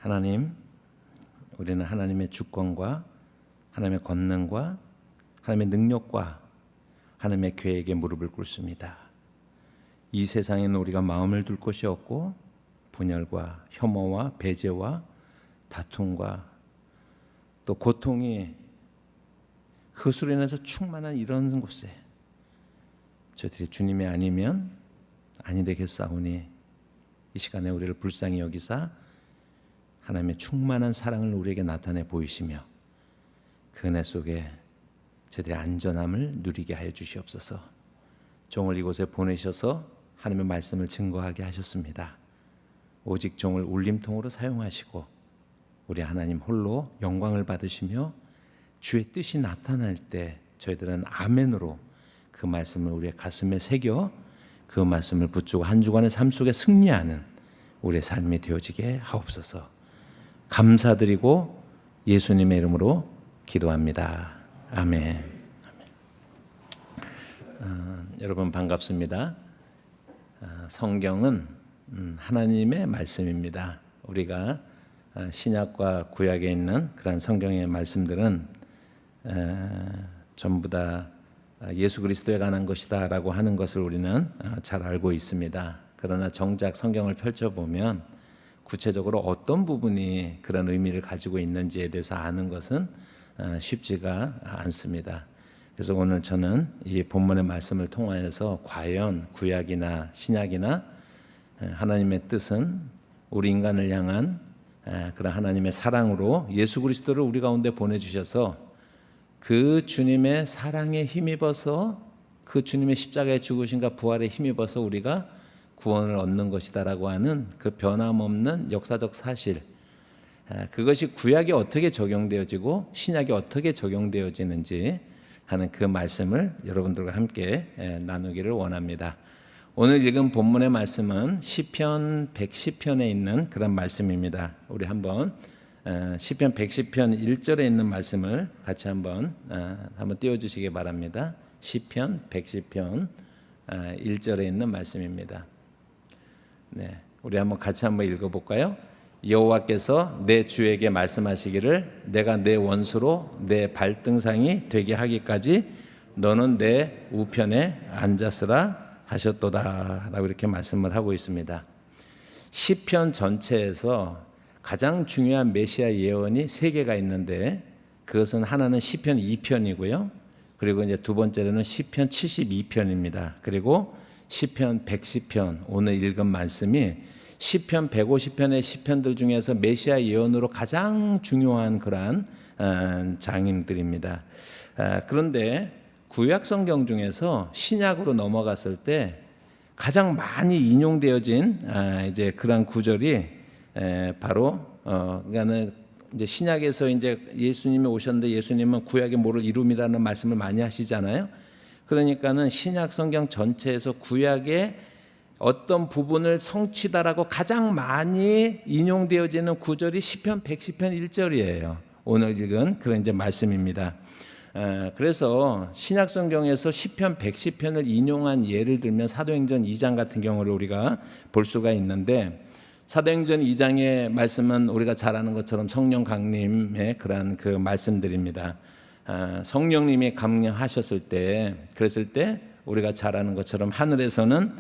하나님, 우리는 하나님의 주권과 하나님의 권능과 하나님의 능력과 하나님의 계획에 무릎을 꿇습니다. 이 세상에는 우리가 마음을 둘 곳이 없고 분열과 혐오와 배제와 다툼과 또 고통이 그것으로 인해서 충만한 이런 곳에 저희들이 주님이 아니면 아니 되겠사오니 이 시간에 우리를 불쌍히 여기사 하나님의 충만한 사랑을 우리에게 나타내 보이시며 그 은혜 속에 저희들의 안전함을 누리게 하여 주시옵소서. 종을 이곳에 보내셔서 하나님의 말씀을 증거하게 하셨습니다. 오직 종을 울림통으로 사용하시고 우리 하나님 홀로 영광을 받으시며 주의 뜻이 나타날 때 저희들은 아멘으로 그 말씀을 우리의 가슴에 새겨 그 말씀을 붙들고 한 주간의 삶 속에 승리하는 우리의 삶이 되어지게 하옵소서. 감사드리고 예수님의 이름으로 기도합니다. 아멘. 여러분 반갑습니다. 성경은 하나님의 말씀입니다. 우리가 신약과 구약에 있는 그런 성경의 말씀들은 전부 다 예수 그리스도에 관한 것이다 라고 하는 것을 우리는 잘 알고 있습니다. 그러나 정작 성경을 펼쳐보면 구체적으로 어떤 부분이 그런 의미를 가지고 있는지에 대해서 아는 것은 쉽지가 않습니다. 그래서 오늘 저는 이 본문의 말씀을 통하여서 과연 구약이나 신약이나 하나님의 뜻은 우리 인간을 향한 그런 하나님의 사랑으로 예수 그리스도를 우리 가운데 보내주셔서 그 주님의 사랑에 힘입어서 그 주님의 십자가의 죽으심과 부활에 힘입어서 우리가 구원을 얻는 것이다라고 하는 그 변함없는 역사적 사실, 그것이 구약에 어떻게 적용되어지고 신약에 어떻게 적용되어지는지 하는 그 말씀을 여러분들과 함께 나누기를 원합니다. 오늘 읽은 본문의 말씀은 시편 110편에 있는 그런 말씀입니다. 우리 한번 시편 110편 1절에 있는 말씀을 같이 한번 띄워주시기 바랍니다. 시편 110편 1절에 있는 말씀입니다. 네, 우리 한번 같이 한번 읽어볼까요? 여호와께서 내 주에게 말씀하시기를 내가 내 원수로 내 발등상이 되게 하기까지 너는 내 우편에 앉았으라 하셨도다 라고 이렇게 말씀을 하고 있습니다. 시편 전체에서 가장 중요한 메시아 예언이 3개가 있는데 그것은 하나는 시편 2편이고요. 그리고 이제 두 번째로는 시편 72편입니다. 그리고 시편 110편, 오늘 읽은 말씀이 시편 150편의 시편들 중에서 메시아 예언으로 가장 중요한 그러한 장임들입니다. 그런데 구약 성경 중에서 신약으로 넘어갔을 때 가장 많이 인용되어진 이제 그런 구절이 바로 그러니까는 이제 신약에서 이제 예수님이 오셨는데 예수님은 구약의 모를 이룸이라는 말씀을 많이 하시잖아요. 그러니까는 신약 성경 전체에서 구약의 어떤 부분을 성취다라고 가장 많이 인용되어지는 구절이 시편 110편 1절이에요. 오늘 읽은 그런 이제 말씀입니다. 그래서 신약 성경에서 시편 110편을 인용한 예를 들면 사도행전 2장 같은 경우를 우리가 볼 수가 있는데 사도행전 2장의 말씀은 우리가 잘 아는 것처럼 성령 강림의 그러한 그 말씀들입니다. 성령님이 강림하셨을 때 그랬을 때 우리가 잘 아는 것처럼 하늘에서는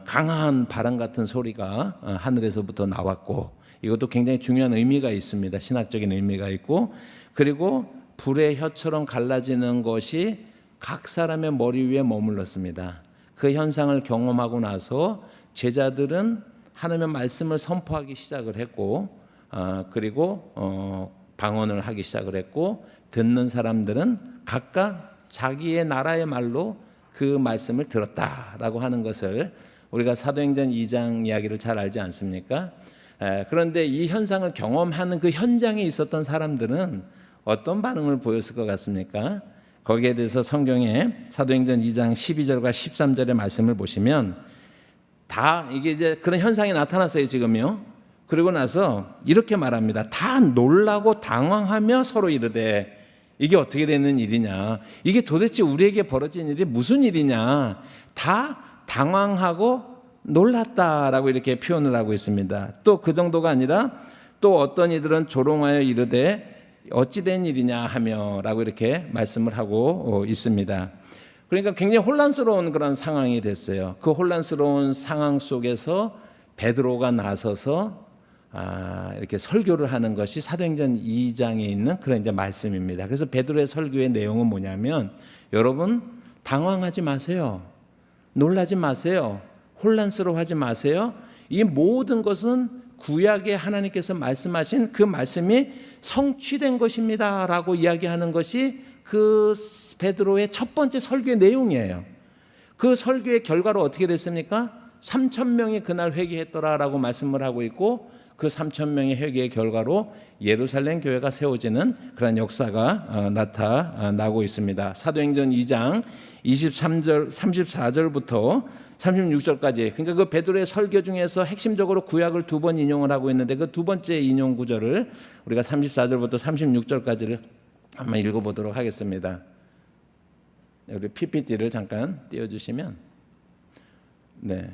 강한 바람 같은 소리가 하늘에서부터 나왔고 이것도 굉장히 중요한 의미가 있습니다. 신학적인 의미가 있고 그리고 불의 혀처럼 갈라지는 것이 각 사람의 머리 위에 머물렀습니다. 그 현상을 경험하고 나서 제자들은 하나님의 말씀을 선포하기 시작을 했고 그리고 방언을 하기 시작을 했고 듣는 사람들은 각각 자기의 나라의 말로 그 말씀을 들었다라고 하는 것을 우리가 사도행전 2장 이야기를 잘 알지 않습니까? 그런데 이 현상을 경험하는 그 현장에 있었던 사람들은 어떤 반응을 보였을 것 같습니까? 거기에 대해서 성경에 사도행전 2장 12절과 13절의 말씀을 보시면 다 이게 이제 그런 현상이 나타났어요 지금요. 그리고 나서 이렇게 말합니다. 다 놀라고 당황하며 서로 이르되 이게 어떻게 되는 일이냐, 이게 도대체 우리에게 벌어진 일이 무슨 일이냐, 다 당황하고 놀랐다라고 이렇게 표현을 하고 있습니다. 또 그 정도가 아니라 또 어떤 이들은 조롱하여 이르되 어찌된 일이냐 하며라고 이렇게 말씀을 하고 있습니다. 그러니까 굉장히 혼란스러운 그런 상황이 됐어요. 그 혼란스러운 상황 속에서 베드로가 나서서 이렇게 설교를 하는 것이 사도행전 2장에 있는 그런 이제 말씀입니다. 그래서 베드로의 설교의 내용은 뭐냐면, 여러분 당황하지 마세요. 놀라지 마세요. 혼란스러워하지 마세요. 이 모든 것은 구약에 하나님께서 말씀하신 그 말씀이 성취된 것입니다 라고 이야기하는 것이 그 베드로의 첫 번째 설교의 내용이에요. 그 설교의 결과로 어떻게 됐습니까? 3,000명이 그날 회개했더라라고 말씀을 하고 있고, 그 3,000명의 회개의 결과로 예루살렘 교회가 세워지는 그런 역사가 나타나고 있습니다. 사도행전 2장 23절, 34절부터 36절까지, 그러니까 그 베드로의 설교 중에서 핵심적으로 구약을 두 번 인용을 하고 있는데, 그 두 번째 인용 구절을 우리가 34절부터 36절까지를 한번 읽어보도록 하겠습니다. 우리 PPT를 잠깐 띄워주시면, 네.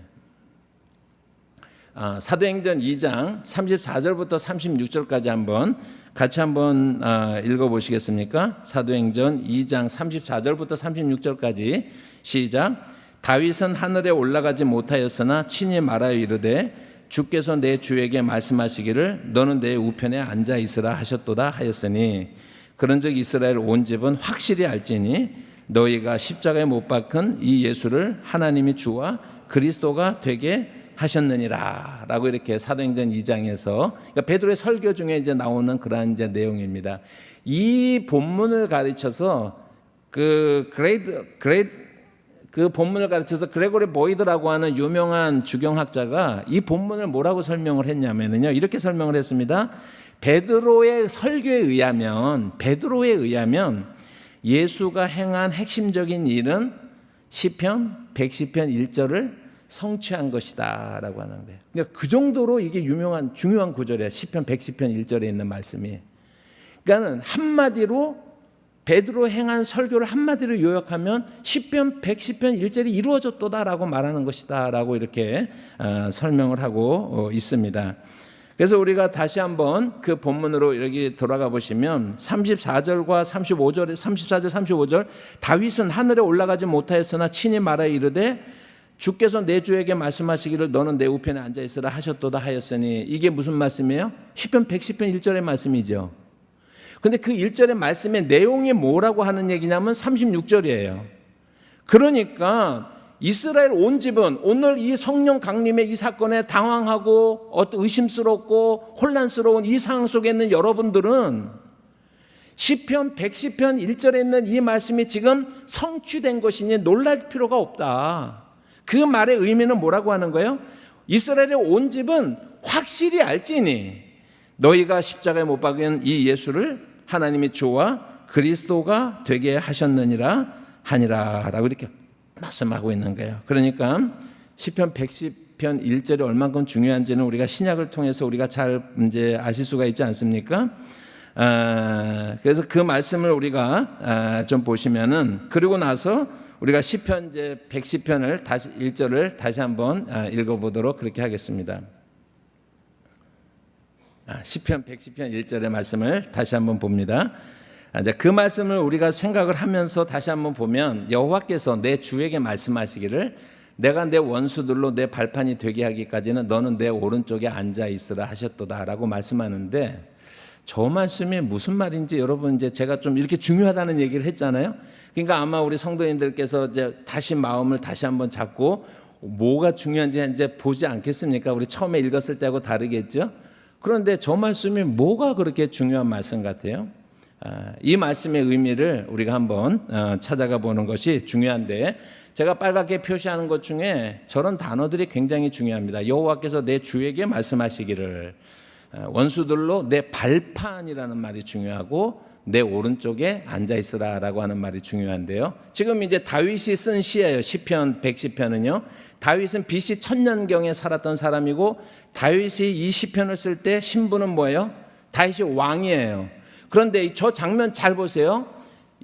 사도행전 2장 34절부터 36절까지 한번 같이 한번 읽어보시겠습니까? 사도행전 2장 34절부터 36절까지 시작. 다윗은 하늘에 올라가지 못하였으나 친히 말하여 이르되 주께서 내 주에게 말씀하시기를 너는 내 우편에 앉아 있으라 하셨도다 하였으니, 그런즉 이스라엘 온 집은 확실히 알지니 너희가 십자가에 못 박은 이 예수를 하나님이 주와 그리스도가 되게 하셨느니라 라고 이렇게 사도행전 2장에서, 그러니까 베드로의 설교 중에 이제 나오는 그러한 이제 내용입니다. 이 본문을 가르쳐서 그 본문을 가르쳐서 그레고리 보이드라고 하는 유명한 주경학자가 이 본문을 뭐라고 설명을 했냐면요, 이렇게 설명을 했습니다. 베드로의 설교에 의하면 예수가 행한 핵심적인 일은 시편 110편 1절을 성취한 것이다 라고 하는 거예요. 그러니까 그 정도로 이게 중요한 구절이에요. 시편 110편 1절에 있는 말씀이. 그러니까 한마디로 베드로 행한 설교를 한마디로 요약하면 시편 110편 1절이 이루어졌도다라고 말하는 것이다라고 이렇게 설명을 하고 있습니다. 그래서 우리가 다시 한번 그 본문으로 여기 돌아가 보시면 34절과 35절, 34절, 35절, 다윗은 하늘에 올라가지 못하였으나 친히 말하여 이르되 주께서 내 주에게 말씀하시기를 너는 내 우편에 앉아 있으라 하셨도다 하였으니, 이게 무슨 말씀이에요? 시편 110편 1절의 말씀이죠. 근데 그 1절의 말씀의 내용이 뭐라고 하는 얘기냐면 36절이에요. 그러니까 이스라엘 온 집은 오늘 이 성령 강림의 이 사건에 당황하고 어떤 의심스럽고 혼란스러운 이 상황 속에 있는 여러분들은 시편 110편 1절에 있는 이 말씀이 지금 성취된 것이니 놀랄 필요가 없다. 그 말의 의미는 뭐라고 하는 거예요? 이스라엘의 온 집은 확실히 알지니 너희가 십자가에 못 박은 이 예수를 하나님이 주와 그리스도가 되게 하셨느니라 하니라 라고 이렇게 말씀하고 있는 거예요. 그러니까 시편 110편 1절이 얼만큼 중요한지는 우리가 신약을 통해서 우리가 잘 이제 아실 수가 있지 않습니까? 그래서 그 말씀을 우리가 좀 보시면은, 그리고 나서 우리가 시편 이제 110편을 다시 1절을 다시 한번 읽어보도록 그렇게 하겠습니다. 시편 110편 1절의 말씀을 다시 한번 봅니다. 이제 그 말씀을 우리가 생각을 하면서 다시 한번 보면, 여호와께서 내 주에게 말씀하시기를 내가 내 원수들로 내 발판이 되게 하기까지는 너는 내 오른쪽에 앉아 있으라 하셨도다라고 말씀하는데, 저 말씀이 무슨 말인지 여러분 이제 제가 좀 이렇게 중요하다는 얘기를 했잖아요. 그러니까 아마 우리 성도님들께서 이제 다시 마음을 다시 한번 잡고 뭐가 중요한지 이제 보지 않겠습니까? 우리 처음에 읽었을 때하고 다르겠죠? 그런데 저 말씀이 뭐가 그렇게 중요한 말씀 같아요? 이 말씀의 의미를 우리가 한번 찾아가 보는 것이 중요한데, 제가 빨갛게 표시하는 것 중에 저런 단어들이 굉장히 중요합니다. 여호와께서 내 주에게 말씀하시기를, 원수들로 내 발판이라는 말이 중요하고 내 오른쪽에 앉아 있으라라고 하는 말이 중요한데요. 지금 이제 다윗이 쓴 시예요. 시편 110편은요. 다윗은 BC 1000년경에 살았던 사람이고, 다윗이 이 시편을 쓸 때 신분은 뭐예요? 다윗이 왕이에요. 그런데 저 장면 잘 보세요.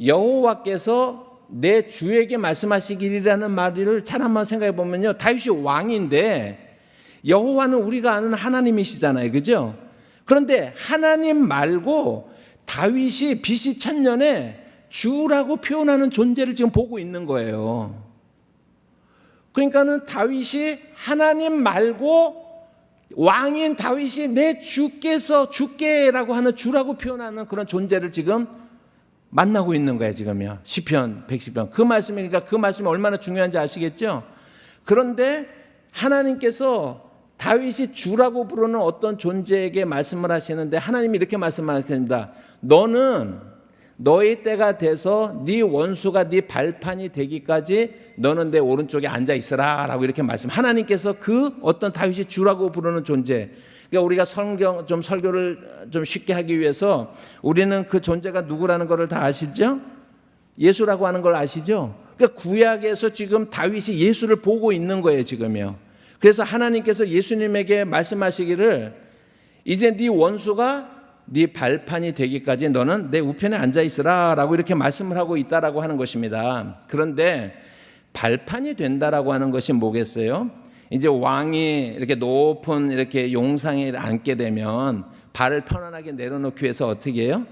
여호와께서 내 주에게 말씀하시기라는 말을 잘 한번 생각해 보면요, 다윗이 왕인데 여호와는 우리가 아는 하나님이시잖아요, 그죠? 그런데 하나님 말고 다윗이 BC 1000년에 주라고 표현하는 존재를 지금 보고 있는 거예요. 그러니까는 다윗이 하나님 말고 왕인 다윗이 내 주께라고 하는 주라고 표현하는 그런 존재를 지금 만나고 있는 거예요, 지금요. 시편 110편. 그 말씀이니까 그 말씀이 얼마나 중요한지 아시겠죠? 그런데 하나님께서 다윗이 주라고 부르는 어떤 존재에게 말씀을 하시는데 하나님이 이렇게 말씀하십니다. 너는 너의 때가 돼서 네 원수가 네 발판이 되기까지 너는 내 오른쪽에 앉아 있으라 라고 이렇게 말씀. 하나님께서 그 어떤 다윗이 주라고 부르는 존재. 그러니까 우리가 설교를 좀 쉽게 하기 위해서 우리는 그 존재가 누구라는 것을 다 아시죠? 예수라고 하는 걸 아시죠? 그러니까 구약에서 지금 다윗이 예수를 보고 있는 거예요, 지금요. 그래서 하나님께서 예수님에게 말씀하시기를 이제 네 원수가 네 발판이 되기까지 너는 내 우편에 앉아 있으라 라고 이렇게 말씀을 하고 있다라고 하는 것입니다. 그런데 발판이 된다라고 하는 것이 뭐겠어요? 이제 왕이 이렇게 높은 이렇게 용상에 앉게 되면 발을 편안하게 내려놓기 위해서 어떻게 해요?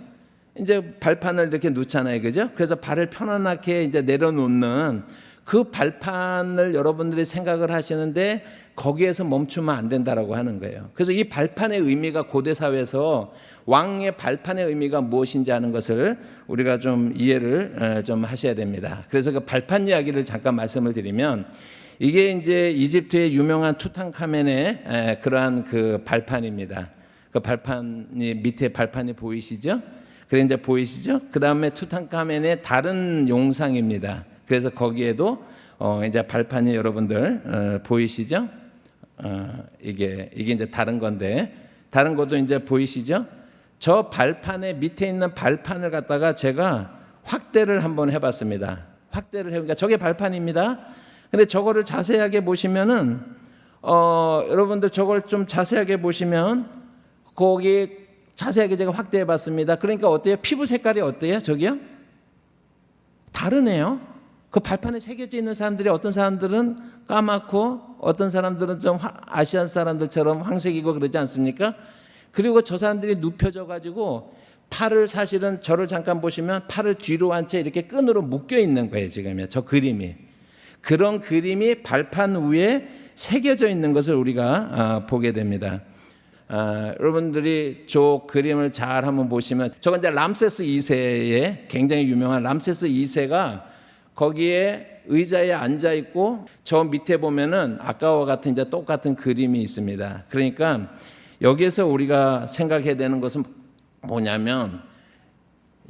이제 발판을 이렇게 놓잖아요, 그죠? 그래서 발을 편안하게 이제 내려놓는 그 발판을 여러분들이 생각을 하시는데 거기에서 멈추면 안 된다라고 하는 거예요. 그래서 이 발판의 의미가 고대 사회에서 왕의 발판의 의미가 무엇인지 하는 것을 우리가 좀 이해를 좀 하셔야 됩니다. 그래서 그 발판 이야기를 잠깐 말씀을 드리면 이게 이제 이집트의 유명한 투탕카멘의 그러한 그 발판입니다. 그 발판이 밑에 발판이 보이시죠? 그래 이제 보이시죠? 그 다음에 투탕카멘의 다른 용상입니다. 그래서 거기에도 이제 발판이 여러분들 보이시죠? 이게 이제 다른 건데 다른 것도 이제 보이시죠? 저 발판의 밑에 있는 발판을 갖다가 제가 확대를 한번 해봤습니다. 확대를 해보니까 저게 발판입니다. 근데 저거를 자세하게 보시면은 여러분들 저걸 좀 자세하게 보시면 거기 자세하게 제가 확대해봤습니다. 그러니까 어때요? 피부 색깔이 어때요? 저기요? 다르네요. 그 발판에 새겨져 있는 사람들이 어떤 사람들은 까맣고 어떤 사람들은 좀 아시안 사람들처럼 황색이고 그러지 않습니까? 그리고 저 사람들이 눕혀져 가지고 팔을 사실은 저를 잠깐 보시면 팔을 뒤로 한 채 이렇게 끈으로 묶여 있는 거예요, 지금요. 저 그림이. 그런 그림이 발판 위에 새겨져 있는 것을 우리가 보게 됩니다. 여러분들이 저 그림을 잘 한번 보시면 저건 이제 람세스 2세의 굉장히 유명한 람세스 2세가 거기에 의자에 앉아 있고 저 밑에 보면은 아까와 같은 이제 똑같은 그림이 있습니다. 그러니까 여기에서 우리가 생각해야 되는 것은 뭐냐면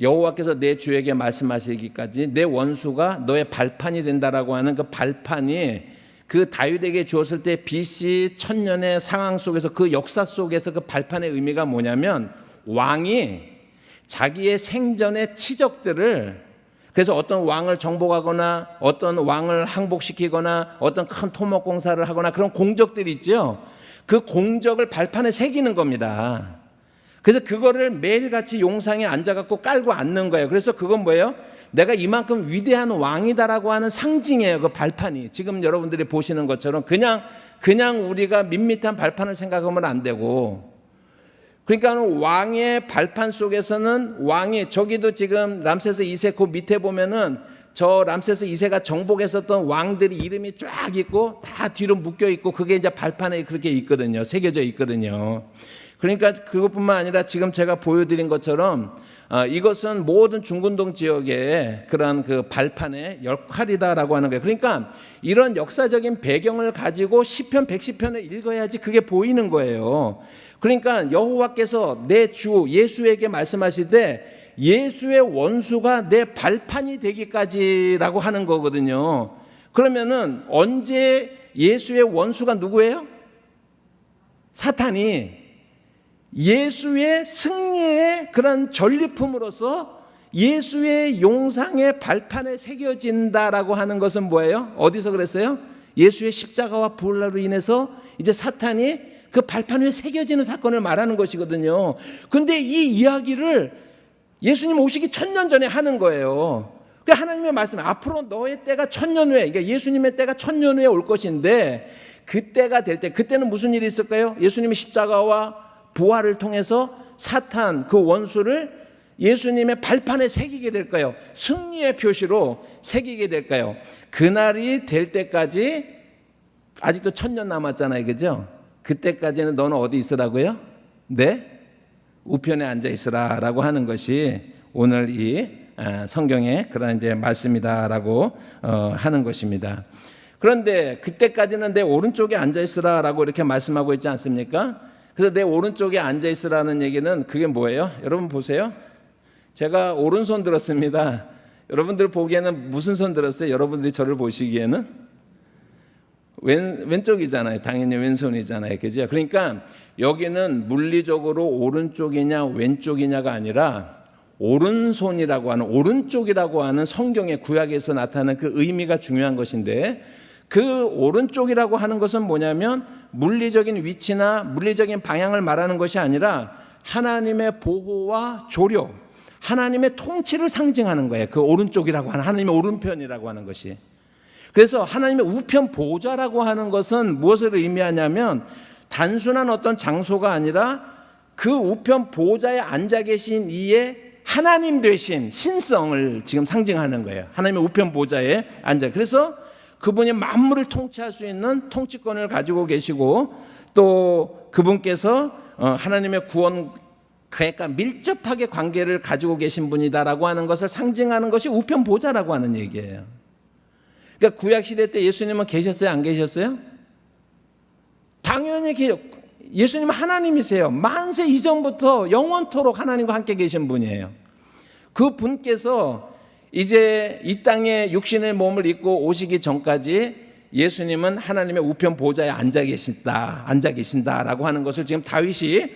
여호와께서 내 주에게 말씀하시기까지 내 원수가 너의 발판이 된다라고 하는 그 발판이 그 다윗에게 주었을 때 BC 1000년의 상황 속에서 그 역사 속에서 그 발판의 의미가 뭐냐면 왕이 자기의 생전의 치적들을 그래서 어떤 왕을 정복하거나 어떤 왕을 항복시키거나 어떤 큰 토목 공사를 하거나 그런 공적들이 있죠. 그 공적을 발판에 새기는 겁니다. 그래서 그거를 매일같이 용상에 앉아갖고 깔고 앉는 거예요. 그래서 그건 뭐예요? 내가 이만큼 위대한 왕이다라고 하는 상징이에요. 그 발판이. 지금 여러분들이 보시는 것처럼 그냥 우리가 밋밋한 발판을 생각하면 안 되고 그러니까 왕의 발판 속에서는 왕이 저기도 지금 람세스 2세 그 밑에 보면은 저 람세스 2세가 정복했었던 왕들이 이름이 쫙 있고 다 뒤로 묶여 있고 그게 이제 발판에 그렇게 있거든요. 새겨져 있거든요. 그러니까 그것뿐만 아니라 지금 제가 보여드린 것처럼 이것은 모든 중근동 지역의 그런 그 발판의 역할이다라고 하는 거예요. 그러니까 이런 역사적인 배경을 가지고 시편 110편을 읽어야지 그게 보이는 거예요. 그러니까 여호와께서 내 주 예수에게 말씀하시되 예수의 원수가 내 발판이 되기까지라고 하는 거거든요. 그러면은 언제 예수의 원수가 누구예요? 사탄이 예수의 승리의 그런 전리품으로서 예수의 용상의 발판에 새겨진다라고 하는 것은 뭐예요? 어디서 그랬어요? 예수의 십자가와 부활로 인해서 이제 사탄이 그 발판 위에 새겨지는 사건을 말하는 것이거든요. 근데 이 이야기를 예수님 오시기 1000년 전에 하는 거예요. 그러니까 하나님의 말씀, 앞으로 너의 때가 1000년 후에, 그러니까 예수님의 때가 1000년 후에 올 것인데 그때가 될 때, 그때는 무슨 일이 있을까요? 예수님이 십자가와 부활을 통해서 사탄 그 원수를 예수님의 발판에 새기게 될까요? 승리의 표시로 새기게 될까요? 그날이 될 때까지 아직도 1000년 남았잖아요, 그죠? 그때까지는 너는 어디 있으라고요? 네? 우편에 앉아 있으라라고 하는 것이 오늘 이 성경의 그런 이제 말씀이다라고 하는 것입니다. 그런데 그때까지는 내 오른쪽에 앉아 있으라라고 이렇게 말씀하고 있지 않습니까? 그래서 내 오른쪽에 앉아 있으라는 얘기는 그게 뭐예요? 여러분 보세요. 제가 오른손 들었습니다. 여러분들 보기에는 무슨 손 들었어요? 여러분들이 저를 보시기에는 왼쪽이잖아요. 당연히 왼손이잖아요. 그죠? 그러니까 여기는 물리적으로 오른쪽이냐 왼쪽이냐가 아니라 오른손이라고 하는, 오른쪽이라고 하는 성경의 구약에서 나타나는 그 의미가 중요한 것인데, 그 오른쪽이라고 하는 것은 뭐냐면 물리적인 위치나 물리적인 방향을 말하는 것이 아니라 하나님의 보호와 조력, 하나님의 통치를 상징하는 거예요. 그 오른쪽이라고 하는, 하나님의 오른편이라고 하는 것이. 그래서 하나님의 우편 보좌라고 하는 것은 무엇을 의미하냐면 단순한 어떤 장소가 아니라 그 우편 보좌에 앉아 계신 이의 하나님 되신 신성을 지금 상징하는 거예요. 하나님의 우편 보좌에 앉아. 그래서 그분이 만물을 통치할 수 있는 통치권을 가지고 계시고, 또 그분께서 하나님의 구원 계획과 밀접하게 관계를 가지고 계신 분이다라고 하는 것을 상징하는 것이 우편 보좌라고 하는 얘기예요. 그러니까 구약 시대 때 예수님은 계셨어요, 안 계셨어요? 당연히 예수님은 하나님이세요. 만세 이전부터 영원토록 하나님과 함께 계신 분이에요. 그 분께서 이제 이 땅에 육신의 몸을 입고 오시기 전까지 예수님은 하나님의 우편 보좌에 앉아 계신다라고 하는 것을 지금 다윗이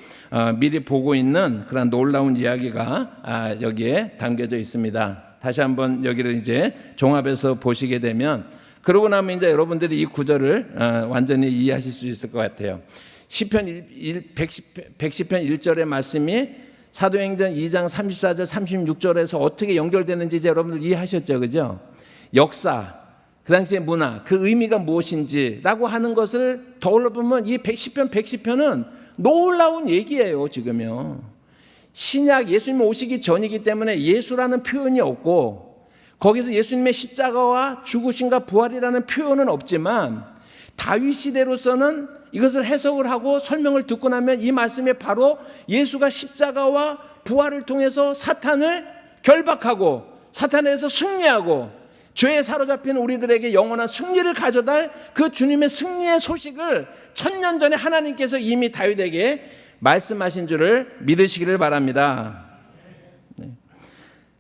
미리 보고 있는 그런 놀라운 이야기가 여기에 담겨져 있습니다. 다시 한번 여기를 이제 종합해서 보시게 되면, 그러고 나면 이제 여러분들이 이 구절을 완전히 이해하실 수 있을 것 같아요. 시편 110편 1절의 말씀이 사도행전 2장 34절 36절에서 어떻게 연결되는지 이제 여러분들 이해하셨죠, 그죠? 역사, 그 당시의 문화, 그 의미가 무엇인지라고 하는 것을 떠올려 보면 이 110편은 놀라운 얘기예요. 지금요, 신약 예수님 오시기 전이기 때문에 예수라는 표현이 없고, 거기서 예수님의 십자가와 죽으심과 부활이라는 표현은 없지만, 다윗 시대로서는 이것을 해석을 하고 설명을 듣고 나면 이 말씀에 바로 예수가 십자가와 부활을 통해서 사탄을 결박하고 사탄에서 승리하고 죄에 사로잡힌 우리들에게 영원한 승리를 가져다 그 주님의 승리의 소식을 1000년 전에 하나님께서 이미 다윗에게 말씀하신 줄을 믿으시기를 바랍니다.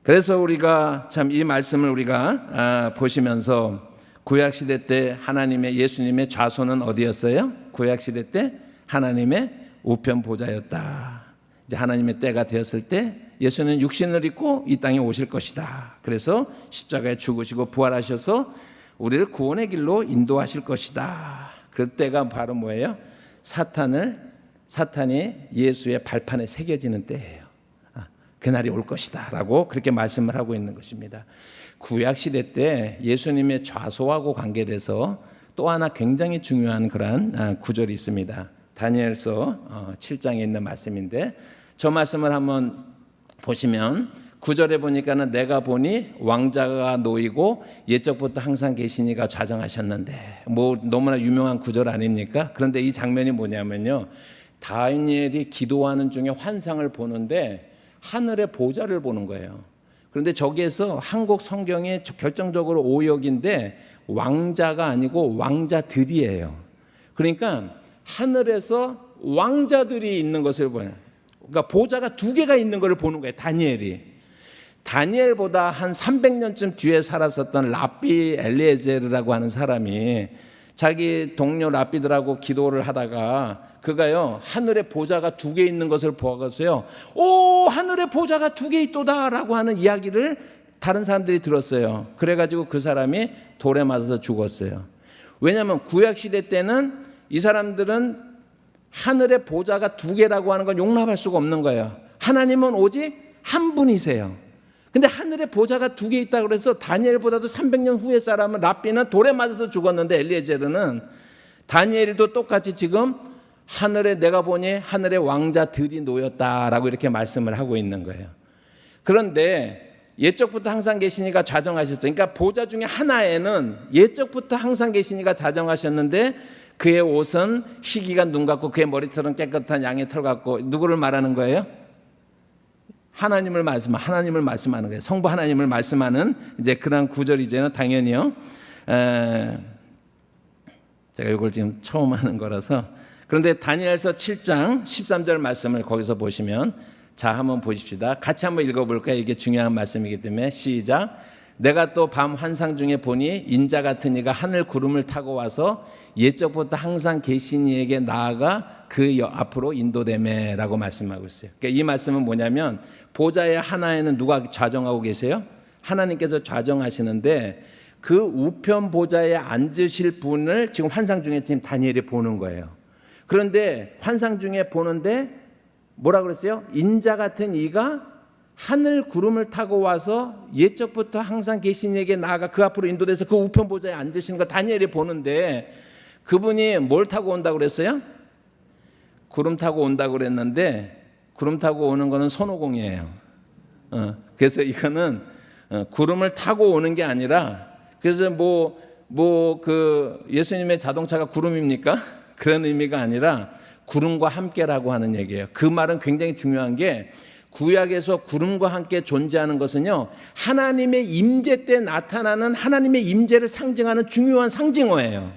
그래서 우리가 참 이 말씀을 우리가 보시면서 구약시대 때 하나님의, 예수님의 좌소는 어디였어요? 구약시대 때 하나님의 우편 보좌였다. 이제 하나님의 때가 되었을 때 예수는 육신을 입고 이 땅에 오실 것이다. 그래서 십자가에 죽으시고 부활하셔서 우리를 구원의 길로 인도하실 것이다. 그 때가 바로 뭐예요? 사탄이 예수의 발판에 새겨지는 때예요. 그날이 올 것이다 라고 그렇게 말씀을 하고 있는 것입니다. 구약시대 때 예수님의 좌소하고 관계돼서 또 하나 굉장히 중요한 그러한 구절이 있습니다. 다니엘서 7장에 있는 말씀인데, 저 말씀을 한번 보시면 9절에 보니까는 내가 보니 왕자가 놓이고 옛적부터 항상 계시니가 좌정하셨는데, 뭐 너무나 유명한 구절 아닙니까? 그런데 이 장면이 뭐냐면요, 다니엘이 기도하는 중에 환상을 보는데 하늘의 보좌를 보는 거예요. 그런데 저기에서 한국 성경이 결정적으로 오역인데 왕자가 아니고 왕자들이에요. 그러니까 하늘에서 왕자들이 있는 것을 보여요. 그러니까 보좌가 2개가 있는 것을 보는 거예요. 다니엘보다 한 300년쯤 뒤에 살았었던 랍비 엘리에제르라고 하는 사람이 자기 동료 랍비들하고 기도를 하다가 그가요, 하늘에 보좌가 2개 있는 것을 보아서요, 오, 하늘에 보좌가 2개 있도다라고 하는 이야기를 다른 사람들이 들었어요. 그래가지고 그 사람이 돌에 맞아서 죽었어요. 왜냐하면 구약시대 때는 이 사람들은 하늘의 보좌가 2개라고 하는 건 용납할 수가 없는 거예요. 하나님은 오직 한 분이세요. 근데 하늘에 보좌가 2개 있다고 그래서 다니엘보다도 300년 후의 사람은 랍비는 돌에 맞아서 죽었는데 엘리에제르는, 다니엘도 똑같이 지금 하늘에 내가 보니 하늘의 왕자들이 놓였다라고 이렇게 말씀을 하고 있는 거예요. 그런데 옛적부터 항상 계시니가 좌정하셨어요. 그러니까 보좌 중에 하나에는 옛적부터 항상 계시니가 좌정하셨는데 그의 옷은 희기가 눈 같고 그의 머리털은 깨끗한 양의 털 같고, 누구를 말하는 거예요? 하나님을 말씀하는 거예요. 성부 하나님을 말씀하는 이제 그런 구절이제는 당연히요. 제가 이걸 지금 처음 하는 거라서. 그런데 다니엘서 7장 13절 말씀을 거기서 보시면, 자 한번 보십시다. 같이 한번 읽어볼까요? 이게 중요한 말씀이기 때문에. 시작. 내가 또 밤 환상 중에 보니 인자 같은 이가 하늘 구름을 타고 와서 옛적부터 항상 계신 이에게 나아가 그 앞으로 인도되매라고 말씀하고 있어요. 그러니까 이 말씀은 뭐냐면, 보좌의 하나에는 누가 좌정하고 계세요? 하나님께서 좌정하시는데 그 우편 보좌에 앉으실 분을 지금 환상 중에 지금 다니엘이 보는 거예요. 그런데 환상 중에 보는데 뭐라 그랬어요? 인자 같은 이가 하늘 구름을 타고 와서 옛적부터 항상 계신 이에게 나아가 그 앞으로 인도돼서 그 우편 보좌에 앉으시는 거 다니엘이 보는데, 그분이 뭘 타고 온다고 그랬어요? 구름 타고 온다고 그랬는데, 구름 타고 오는 거는 손오공이에요. 그래서 이거는 구름을 타고 오는 게 아니라, 그래서 그 예수님의 자동차가 구름입니까? 그런 의미가 아니라 구름과 함께라고 하는 얘기예요. 그 말은 굉장히 중요한 게, 구약에서 구름과 함께 존재하는 것은요, 하나님의 임재 때 나타나는 하나님의 임재를 상징하는 중요한 상징어예요.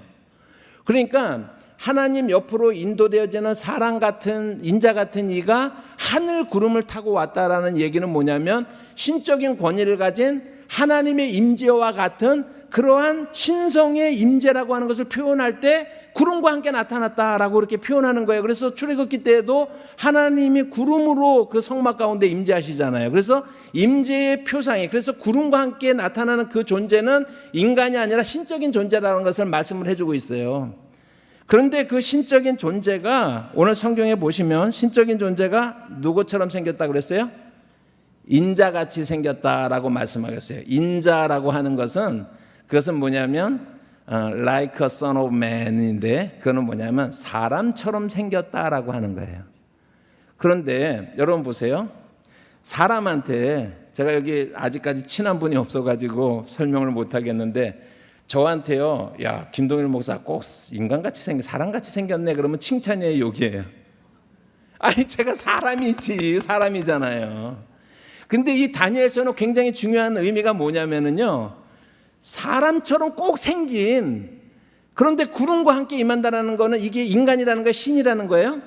그러니까 하나님 옆으로 인도되어지는 사람 같은 인자 같은 이가 하늘 구름을 타고 왔다라는 얘기는 뭐냐면, 신적인 권위를 가진 하나님의 임재와 같은 그러한 신성의 임재라고 하는 것을 표현할 때 구름과 함께 나타났다라고 이렇게 표현하는 거예요. 그래서 출애굽기 때에도 하나님이 구름으로 그 성막 가운데 임재하시잖아요. 그래서 임재의 표상이, 그래서 구름과 함께 나타나는 그 존재는 인간이 아니라 신적인 존재라는 것을 말씀을 해주고 있어요. 그런데 그 신적인 존재가 오늘 성경에 보시면 신적인 존재가 누구처럼 생겼다고 그랬어요? 인자같이 생겼다라고 말씀하셨어요. 인자라고 하는 것은, 그것은 뭐냐면 like a son of man인데, 그거는 뭐냐면 사람처럼 생겼다라고 하는 거예요. 그런데 여러분 보세요. 사람한테, 제가 여기 아직까지 친한 분이 없어가지고 설명을 못 하겠는데, 저한테요, 야 김동일 목사 꼭 인간같이 사람같이 생겼네 그러면 칭찬이에요, 욕이에요? 아니 제가 사람이잖아요. 근데 이 다니엘서는 굉장히 중요한 의미가 뭐냐면은요, 사람처럼 꼭 생긴, 그런데 구름과 함께 임한다라는 거는 이게 인간이라는 거예요, 신이라는 거예요?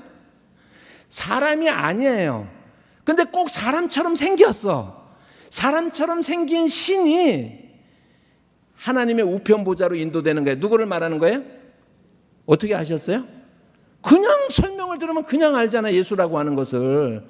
사람이 아니에요. 근데 꼭 사람처럼 생겼어. 사람처럼 생긴 신이 하나님의 우편 보좌로 인도되는 거예요. 누구를 말하는 거예요? 어떻게 아셨어요? 그냥 설명을 들으면 그냥 알잖아요, 예수라고 하는 것을.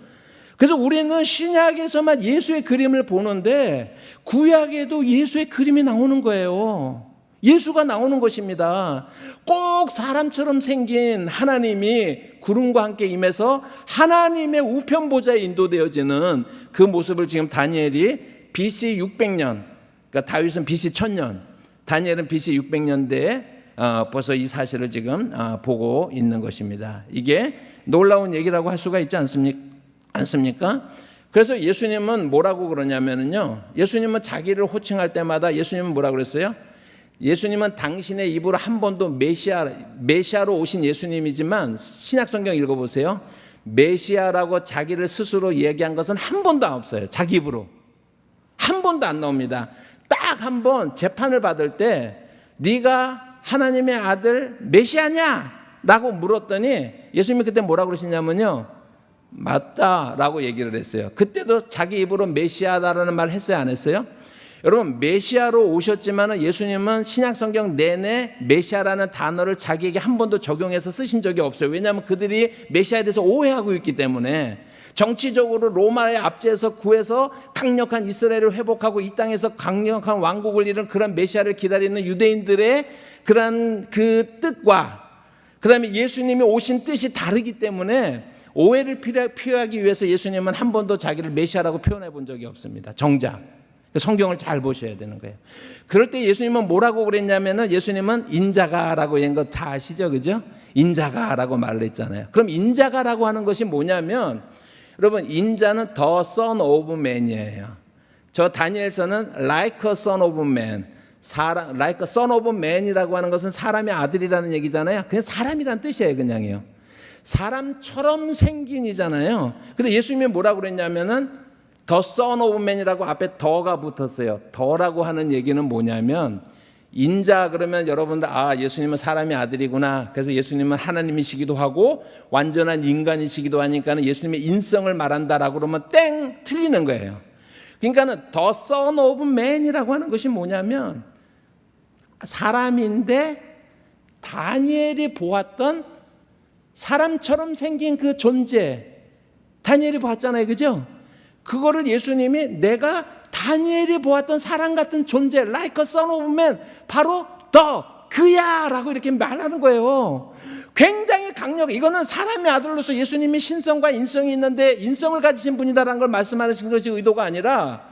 그래서 우리는 신약에서만 예수의 그림을 보는데 구약에도 예수의 그림이 나오는 거예요. 예수가 나오는 것입니다. 꼭 사람처럼 생긴 하나님이 구름과 함께 임해서 하나님의 우편 보좌에 인도되어지는 그 모습을 지금 다니엘이 BC 600년, 그러니까 다윗은 BC 1000년, 다니엘은 BC 600년대에 벌써 이 사실을 지금 보고 있는 것입니다. 이게 놀라운 얘기라고 할 수가 있지 않습니까? 그래서 예수님은 뭐라고 그러냐면요, 예수님은 자기를 호칭할 때마다 예수님은 뭐라고 그랬어요? 예수님은 당신의 입으로 한 번도 메시아로 오신 예수님이지만, 신약 성경 읽어보세요. 메시아라고 자기를 스스로 얘기한 것은 한 번도 없어요. 자기 입으로 한 번도 안 나옵니다. 딱 한 번 재판을 받을 때 네가 하나님의 아들 메시아냐? 라고 물었더니 예수님이 그때 뭐라고 그러시냐면요, 맞다라고 얘기를 했어요. 그때도 자기 입으로 메시아다라는 말을 했어요, 안 했어요? 여러분, 메시아로 오셨지만 예수님은 신약 성경 내내 메시아라는 단어를 자기에게 한 번도 적용해서 쓰신 적이 없어요. 왜냐하면 그들이 메시아에 대해서 오해하고 있기 때문에. 정치적으로 로마의 압제에서 구해서 강력한 이스라엘을 회복하고 이 땅에서 강력한 왕국을 이룬 그런 메시아를 기다리는 유대인들의 그런 그 뜻과 그 다음에 예수님이 오신 뜻이 다르기 때문에 오해를 피하기 위해서 예수님은 한 번도 자기를 메시아라고 표현해 본 적이 없습니다. 정작. 성경을 잘 보셔야 되는 거예요. 그럴 때 예수님은 뭐라고 그랬냐면은 예수님은 인자가라고 한 거 다 아시죠? 그죠? 인자가라고 말을 했잖아요. 그럼 인자가라고 하는 것이 뭐냐면 여러분 인자는 the son of man이에요. 저 다니엘서는 like a son of man. like a son of man이라고 하는 것은 사람의 아들이라는 얘기잖아요. 그냥 사람이란 뜻이에요, 그냥요. 사람처럼 생긴이잖아요. 근데 예수님이 뭐라고 그랬냐면은 the son of man이라고 앞에 더가 붙었어요. 더라고 하는 얘기는 뭐냐면 인자 그러면 여러분들 예수님은 사람의 아들이구나. 그래서 예수님은 하나님이시기도 하고 완전한 인간이시기도 하니까 예수님의 인성을 말한다라고 그러면 땡 틀리는 거예요. 그러니까는 the son of man이라고 하는 것이 뭐냐면 사람인데 다니엘이 보았던 사람처럼 생긴 그 존재 다니엘이 봤잖아요, 그죠? 그거를 예수님이 내가 다니엘이 보았던 사람 같은 존재 like a son of man 바로 그야 라고 이렇게 말하는 거예요. 굉장히 강력해. 이거는 사람의 아들로서 예수님이 신성과 인성이 있는데 인성을 가지신 분이다라는 걸 말씀하시는 것이 의도가 아니라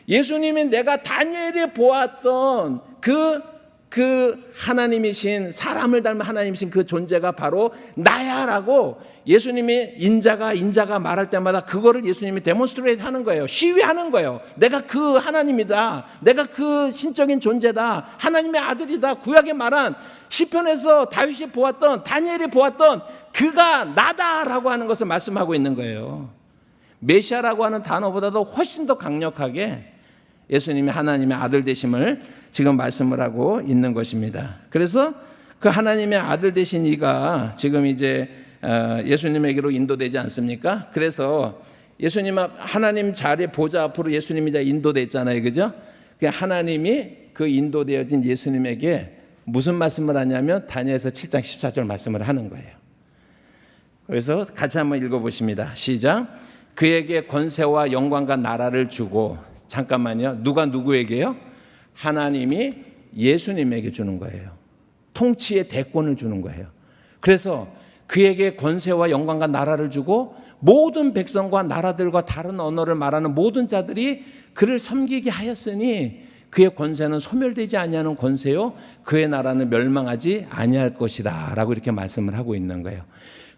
예수님이 내가 다니엘이 보았던 그 하나님이신 사람을 닮은 하나님이신 그 존재가 바로 나야라고 예수님이 인자가 말할 때마다 그거를 예수님이 데몬스트레이트 하는 거예요. 시위하는 거예요. 내가 그 하나님이다. 내가 그 신적인 존재다. 하나님의 아들이다. 구약에 말한 시편에서 다윗이 보았던 다니엘이 보았던 그가 나다라고 하는 것을 말씀하고 있는 거예요. 메시아라고 하는 단어보다도 훨씬 더 강력하게 예수님이 하나님의 아들 되심을 지금 말씀을 하고 있는 것입니다. 그래서 그 하나님의 아들 되신 이가 지금 이제 예수님에게로 인도되지 않습니까? 그래서 예수님은 하나님 자리 보좌 앞으로 예수님이 이제 인도됐잖아요, 그죠? 하나님이 그 인도되어진 예수님에게 무슨 말씀을 하냐면 다니엘서 7장 14절 말씀을 하는 거예요. 그래서 같이 한번 읽어보십니다. 시작. 그에게 권세와 영광과 나라를 주고 잠깐만요. 누가 누구에게요? 하나님이 예수님에게 주는 거예요. 통치의 대권을 주는 거예요. 그래서 그에게 권세와 영광과 나라를 주고 모든 백성과 나라들과 다른 언어를 말하는 모든 자들이 그를 섬기게 하였으니 그의 권세는 소멸되지 아니하는 권세요 그의 나라는 멸망하지 아니할 것이라 라고 이렇게 말씀을 하고 있는 거예요.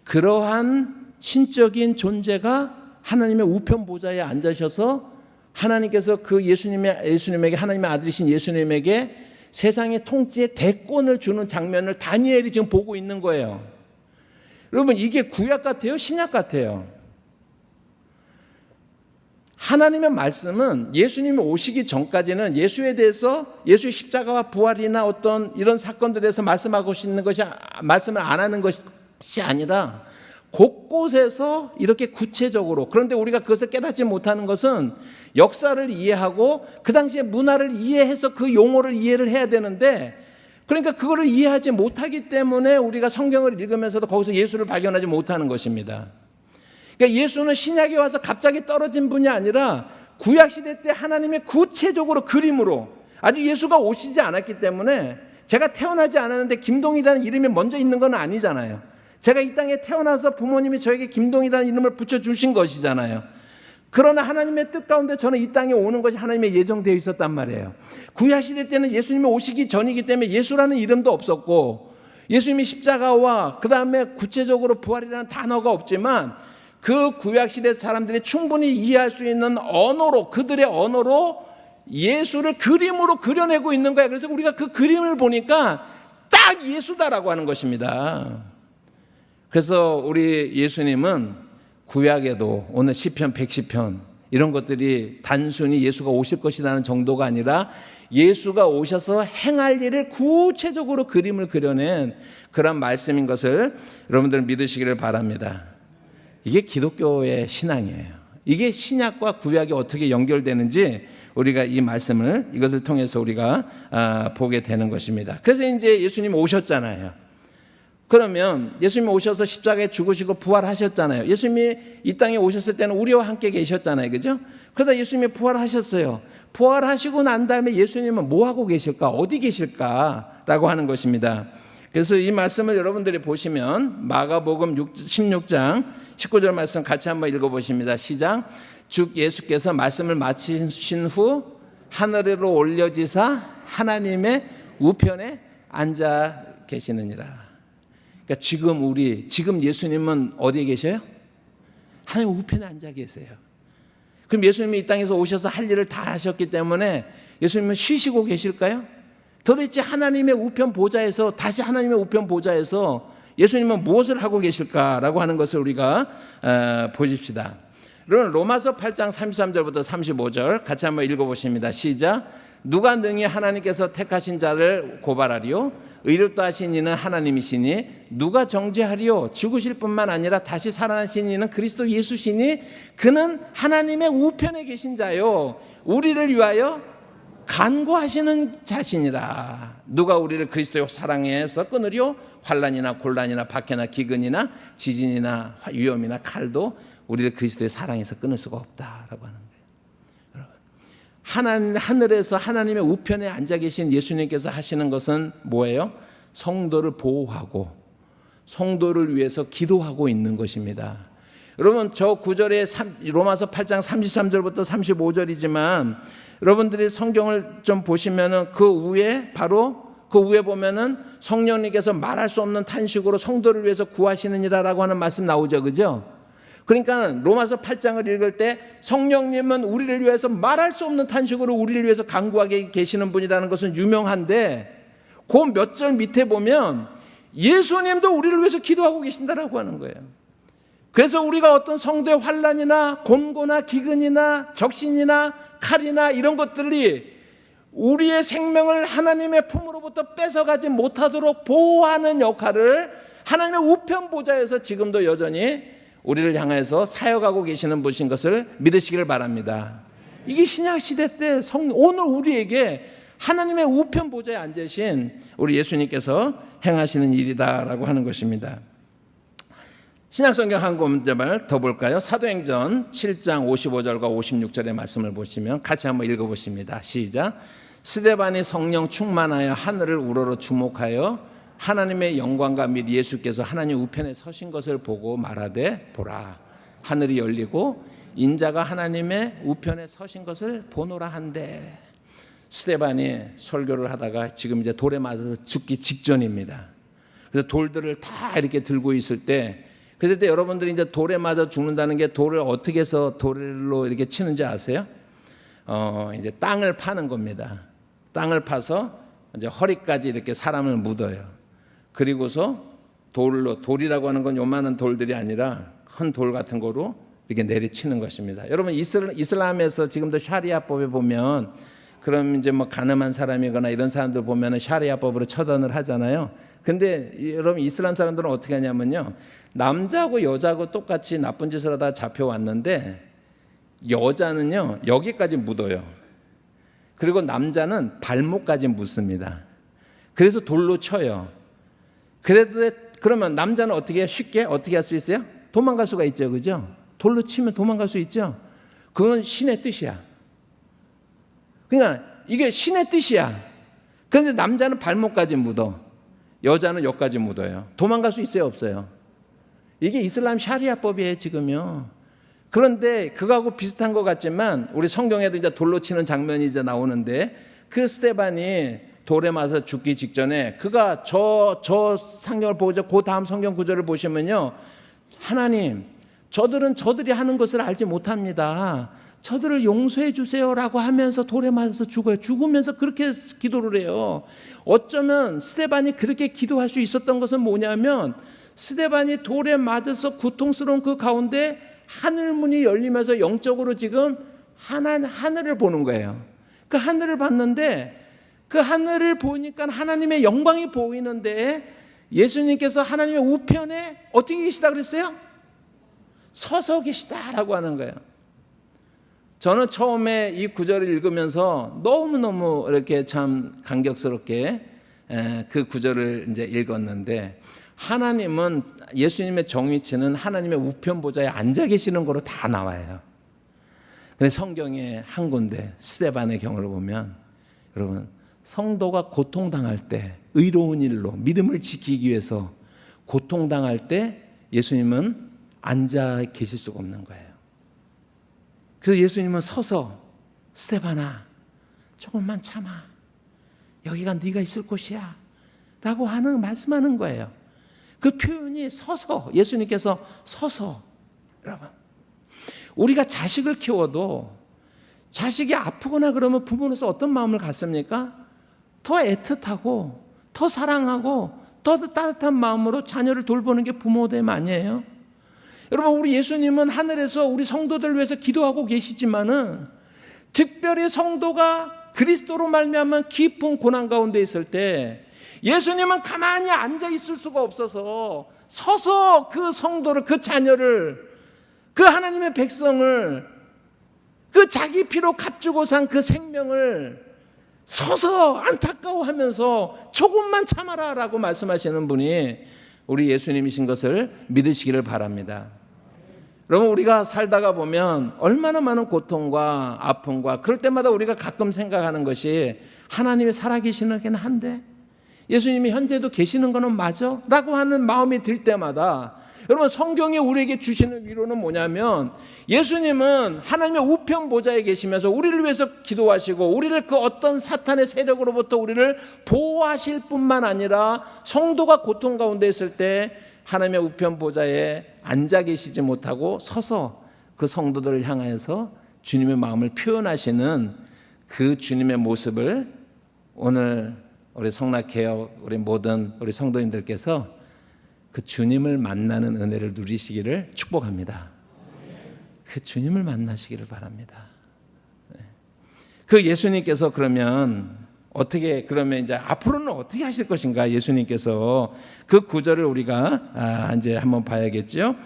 그러한 신적인 존재가 하나님의 우편 보좌에 앉으셔서 하나님께서 그 예수님에게 하나님의 아들이신 예수님에게 세상의 통치의 대권을 주는 장면을 다니엘이 지금 보고 있는 거예요. 여러분 이게 구약 같아요? 신약 같아요? 하나님의 말씀은 예수님이 오시기 전까지는 예수에 대해서 예수의 십자가와 부활이나 어떤 이런 사건들에 대해서 말씀하고 있는 것이 말씀을 안 하는 것이 아니라 곳곳에서 이렇게 구체적으로 그런데 우리가 그것을 깨닫지 못하는 것은 역사를 이해하고 그 당시의 문화를 이해해서 그 용어를 이해를 해야 되는데 그러니까 그거를 이해하지 못하기 때문에 우리가 성경을 읽으면서도 거기서 예수를 발견하지 못하는 것입니다. 그러니까 예수는 신약에 와서 갑자기 떨어진 분이 아니라 구약시대 때 하나님의 구체적으로 그림으로 아직 예수가 오시지 않았기 때문에 제가 태어나지 않았는데 김동이라는 이름이 먼저 있는 건 아니잖아요. 제가 이 땅에 태어나서 부모님이 저에게 김동이라는 이름을 붙여주신 것이잖아요. 그러나 하나님의 뜻 가운데 저는 이 땅에 오는 것이 하나님의 예정되어 있었단 말이에요. 구약시대 때는 예수님이 오시기 전이기 때문에 예수라는 이름도 없었고 예수님이 십자가와 그 다음에 구체적으로 부활이라는 단어가 없지만 그 구약시대 사람들이 충분히 이해할 수 있는 언어로 그들의 언어로 예수를 그림으로 그려내고 있는 거예요. 그래서 우리가 그 그림을 보니까 딱 예수다라고 하는 것입니다. 그래서 우리 예수님은 구약에도 오늘 시편 110편 이런 것들이 단순히 예수가 오실 것이라는 정도가 아니라 예수가 오셔서 행할 일을 구체적으로 그림을 그려낸 그런 말씀인 것을 여러분들 믿으시기를 바랍니다. 이게 기독교의 신앙이에요. 이게 신약과 구약이 어떻게 연결되는지 우리가 이 말씀을 이것을 통해서 우리가 보게 되는 것입니다. 그래서 이제 예수님 오셨잖아요. 그러면 예수님이 오셔서 십자가에 죽으시고 부활하셨잖아요. 예수님이 이 땅에 오셨을 때는 우리와 함께 계셨잖아요. 그죠? 그러다 예수님이 부활하셨어요. 부활하시고 난 다음에 예수님은 뭐 하고 계실까? 어디 계실까라고 하는 것입니다. 그래서 이 말씀을 여러분들이 보시면 마가복음 16장 19절 말씀 같이 한번 읽어보십니다. 시작. 즉 예수께서 말씀을 마치신 후 하늘으로 올려지사 하나님의 우편에 앉아 계시느니라. 그러니까 지금 예수님은 어디에 계셔요? 하나님 우편에 앉아 계세요. 그럼 예수님이 이 땅에서 오셔서 할 일을 다 하셨기 때문에 예수님은 쉬시고 계실까요? 도대체 하나님의 우편 보좌에서, 다시 하나님의 우편 보좌에서 예수님은 무엇을 하고 계실까라고 하는 것을 우리가 보십시다. 여러분, 로마서 8장 33절부터 35절 같이 한번 읽어보십니다. 시작. 누가 능히 하나님께서 택하신 자를 고발하리요? 의롭다 하신 이는 하나님이시니 누가 정죄하리요? 죽으실 뿐만 아니라 다시 살아나신 이는 그리스도 예수시니 그는 하나님의 우편에 계신 자요 우리를 위하여 간구하시는 자신이라. 누가 우리를 그리스도의 사랑에서 끊으리요? 환난이나 곤란이나 박해나 기근이나 지진이나 위험이나 칼도 우리를 그리스도의 사랑에서 끊을 수가 없다라고 하는 거예요. 하늘에서 하나님의 우편에 앉아 계신 예수님께서 하시는 것은 뭐예요? 성도를 보호하고 성도를 위해서 기도하고 있는 것입니다. 여러분, 저 구절에 로마서 8장 33절부터 35절이지만 여러분들이 성경을 좀 보시면은 그 위에 보면은 성령님께서 말할 수 없는 탄식으로 성도를 위해서 구하시느니라라고 하는 말씀 나오죠, 그죠? 그러니까 로마서 8장을 읽을 때 성령님은 우리를 위해서 말할 수 없는 탄식으로 우리를 위해서 간구하게 계시는 분이라는 것은 유명한데, 그 몇 절 밑에 보면 예수님도 우리를 위해서 기도하고 계신다라고 하는 거예요. 그래서 우리가 어떤 성도의 환난이나 곤고나 기근이나 적신이나 칼이나 이런 것들이 우리의 생명을 하나님의 품으로부터 뺏어가지 못하도록 보호하는 역할을 하나님의 우편 보좌에서 지금도 여전히 우리를 향해서 사역하고 계시는 분인 것을 믿으시기를 바랍니다. 이게 신약 시대 때 오늘 우리에게 하나님의 우편 보좌에 앉으신 우리 예수님께서 행하시는 일이다라고 하는 것입니다. 신약성경 한 군데만 더 볼까요? 사도행전 7장 55절과 56절의 말씀을 보시면 같이 한번 읽어보십니다. 시작. 스데반이 성령 충만하여 하늘을 우러러 주목하여 하나님의 영광과 및 예수께서 하나님 우편에 서신 것을 보고 말하되 보라, 하늘이 열리고 인자가 하나님의 우편에 서신 것을 보노라 한데. 스데반이 설교를 하다가 지금 이제 돌에 맞아서 죽기 직전입니다. 그래서 돌들을 다 이렇게 들고 있을 때, 그럴 때 여러분들이 이제 돌에 맞아 죽는다는 게 돌을 어떻게 해서 돌로 이렇게 치는지 아세요? 이제 땅을 파는 겁니다. 땅을 파서 이제 허리까지 이렇게 사람을 묻어요. 그리고서 돌이라고 하는 건 요만한 돌들이 아니라 큰 돌 같은 거로 이렇게 내리치는 것입니다. 여러분, 이슬람에서 지금도 샤리아법에 보면, 그럼 이제 뭐 가늠한 사람이거나 이런 사람들 보면은 샤리아법으로 처단을 하잖아요. 근데 여러분, 이슬람 사람들은 어떻게 하냐면요, 남자하고 여자하고 똑같이 나쁜 짓을 하다 잡혀왔는데 여자는요 여기까지 묻어요. 그리고 남자는 발목까지 묻습니다. 그래서 돌로 쳐요. 그러면 남자는 쉽게 어떻게 할 수 있어요? 도망갈 수가 있죠, 그죠? 돌로 치면 도망갈 수 있죠. 그건 신의 뜻이야. 그러니까 이게 신의 뜻이야. 그런데 남자는 발목까지 묻어, 여자는 여기까지 묻어요. 도망갈 수 있어요, 없어요? 이게 이슬람 샤리아법이에요, 지금요. 그런데 그거하고 비슷한 것 같지만 우리 성경에도 이제 돌로 치는 장면이 이제 나오는데, 그 스데반이 돌에 맞아 죽기 직전에 그가 저 성경을 보죠. 그 다음 성경 구절을 보시면요, 하나님, 저들은 저들이 하는 것을 알지 못합니다. 저들을 용서해 주세요라고 하면서 돌에 맞아서 죽어요. 죽으면서 그렇게 기도를 해요. 어쩌면 스데반이 그렇게 기도할 수 있었던 것은 뭐냐면, 스데반이 돌에 맞아서 고통스러운 그 가운데 하늘문이 열리면서 영적으로 지금 하늘을 보는 거예요. 그 하늘을 봤는데, 그 하늘을 보니까 하나님의 영광이 보이는데, 예수님께서 하나님의 우편에 어떻게 계시다 그랬어요? 서서 계시다라고 하는 거예요. 저는 처음에 이 구절을 읽으면서 너무너무 이렇게 참 감격스럽게 그 구절을 이제 읽었는데, 하나님은, 예수님의 정위치는 하나님의 우편 보좌에 앉아 계시는 거로 다 나와요. 근데 성경의 한 군데 스데반의 경우를 보면, 여러분, 성도가 고통당할 때, 의로운 일로 믿음을 지키기 위해서 고통당할 때 예수님은 앉아 계실 수가 없는 거예요. 그래서 예수님은 서서, 스데반아, 조금만 참아. 여기가 네가 있을 곳이야. 라고 말씀하는 거예요. 그 표현이 서서, 예수님께서 서서. 여러분, 우리가 자식을 키워도 자식이 아프거나 그러면 부모로서 어떤 마음을 갖습니까? 더 애틋하고 더 사랑하고 더 따뜻한 마음으로 자녀를 돌보는 게 부모됨 아니에요? 여러분, 우리 예수님은 하늘에서 우리 성도들을 위해서 기도하고 계시지만은 특별히 성도가 그리스도로 말미암아 깊은 고난 가운데 있을 때 예수님은 가만히 앉아 있을 수가 없어서 서서 그 성도를, 그 자녀를, 그 하나님의 백성을, 그 자기 피로 값주고 산 그 생명을 서서 안타까워하면서 조금만 참아라 라고 말씀하시는 분이 우리 예수님이신 것을 믿으시기를 바랍니다. 여러분, 우리가 살다가 보면 얼마나 많은 고통과 아픔과, 그럴 때마다 우리가 가끔 생각하는 것이 하나님이 살아계시는 한데 예수님이 현재도 계시는 거는 맞아? 라고 하는 마음이 들 때마다, 여러분, 성경이 우리에게 주시는 위로는 뭐냐면 예수님은 하나님의 우편 보좌에 계시면서 우리를 위해서 기도하시고 우리를 그 어떤 사탄의 세력으로부터 우리를 보호하실 뿐만 아니라 성도가 고통 가운데 있을 때 하나님의 우편 보좌에 앉아 계시지 못하고 서서 그 성도들을 향해서 주님의 마음을 표현하시는 그 주님의 모습을 오늘 우리 성락개혁, 우리 모든 우리 성도님들께서 그 주님을 만나는 은혜를 누리시기를 축복합니다. 그 주님을 만나시기를 바랍니다. 그 예수님께서 그러면 이제 앞으로는 어떻게 하실 것인가? 예수님께서 그 구절을 우리가 이제 한번 봐야겠죠.